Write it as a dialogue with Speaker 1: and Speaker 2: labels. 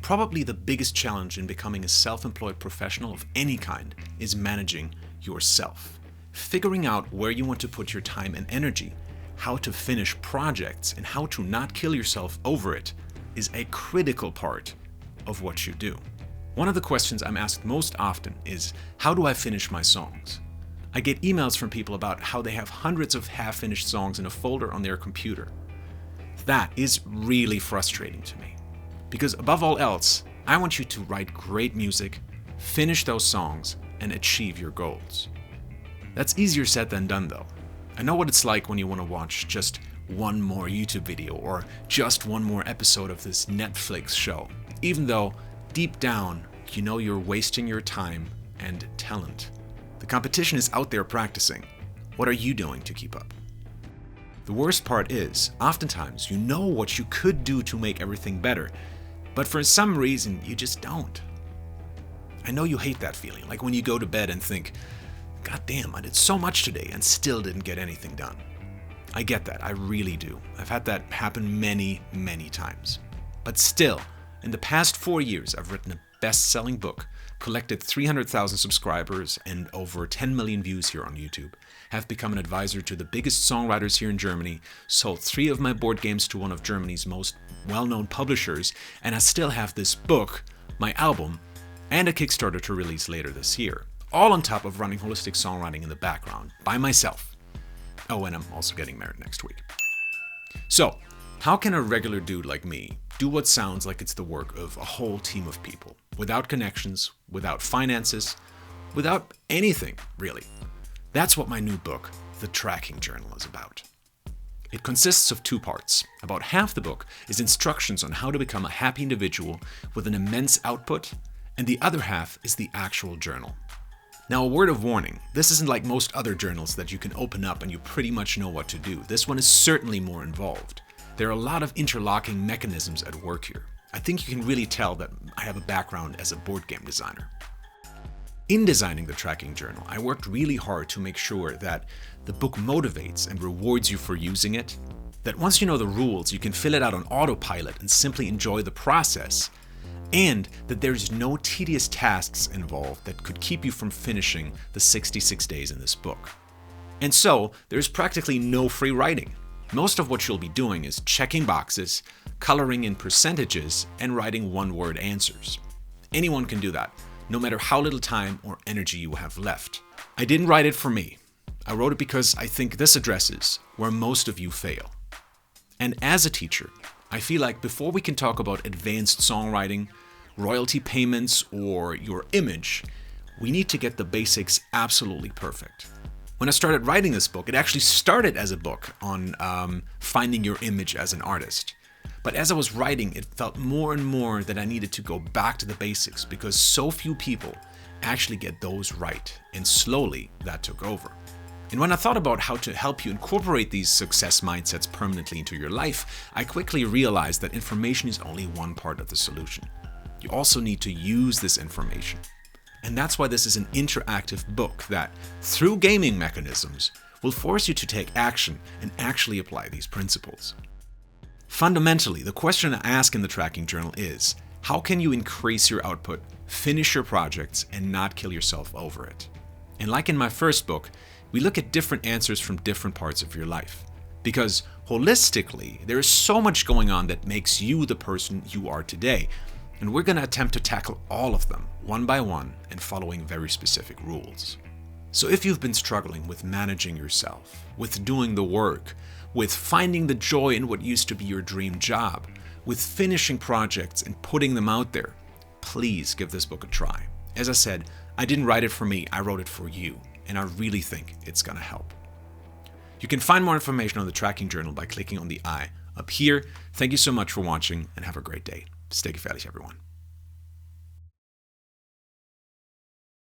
Speaker 1: Probably the biggest challenge in becoming a self-employed professional of any kind is managing yourself. Figuring out where you want to put your time and energy, how to finish projects, and how to not kill yourself over it is a critical part of what you do. One of the questions I'm asked most often is, how do I finish my songs? I get emails from people about how they have hundreds of half-finished songs in a folder on their computer. That is really frustrating to me. Because above all else, I want you to write great music, finish those songs, and achieve your goals. That's easier said than done though. I know what it's like when you want to watch just one more YouTube video or just one more episode of this Netflix show, even though deep down you know you're wasting your time and talent. The competition is out there practicing. What are you doing to keep up? The worst part is, oftentimes you know what you could do to make everything better, but for some reason you just don't. I know you hate that feeling, like when you go to bed and think, God damn, I did so much today and still didn't get anything done. I get that, I really do. I've had that happen many, many times. But still, in the past 4 years, I've written a best-selling book, collected 300,000 subscribers and over 10 million views here on YouTube, have become an advisor to the biggest songwriters here in Germany, sold 3 of my board games to one of Germany's most well-known publishers, and I still have this book, my album, and a Kickstarter to release later this year. All on top of running holistic songwriting in the background, by myself. Oh, and I'm also getting married next week. So, how can a regular dude like me do what sounds like it's the work of a whole team of people, without connections, without finances, without anything, really? That's what my new book, The Tracking Journal, is about. It consists of 2 parts. About half the book is instructions on how to become a happy individual with an immense output, and the other half is the actual journal. Now, a word of warning, this isn't like most other journals that you can open up and you pretty much know what to do. This one is certainly more involved. There are a lot of interlocking mechanisms at work here. I think you can really tell that I have a background as a board game designer. In designing the tracking journal, I worked really hard to make sure that the book motivates and rewards you for using it, that once you know the rules, you can fill it out on autopilot and simply enjoy the process, and that there's no tedious tasks involved that could keep you from finishing the 66 days in this book. And so, there's practically no free writing. Most of what you'll be doing is checking boxes, coloring in percentages, and writing one-word answers. Anyone can do that, no matter how little time or energy you have left. I didn't write it for me. I wrote it because I think this addresses where most of you fail. And as a teacher, I feel like before we can talk about advanced songwriting, royalty payments, or your image, we need to get the basics absolutely perfect. When I started writing this book, it actually started as a book on finding your image as an artist. But as I was writing, it felt more and more that I needed to go back to the basics because so few people actually get those right, and slowly that took over. And when I thought about how to help you incorporate these success mindsets permanently into your life, I quickly realized that information is only one part of the solution. You also need to use this information. And that's why this is an interactive book that, through gaming mechanisms, will force you to take action and actually apply these principles. Fundamentally, the question I ask in the tracking journal is, how can you increase your output, finish your projects, and not kill yourself over it? And like in my first book, we look at different answers from different parts of your life. Because holistically, there is so much going on that makes you the person you are today. And we're going to attempt to tackle all of them, one by one, and following very specific rules. So if you've been struggling with managing yourself, with doing the work, with finding the joy in what used to be your dream job, with finishing projects and putting them out there, please give this book a try. As I said, I didn't write it for me, I wrote it for you, and I really think it's going to help. You can find more information on the tracking journal by clicking on the I up here. Thank you so much for watching and have a great day. Stay gefährlich, everyone.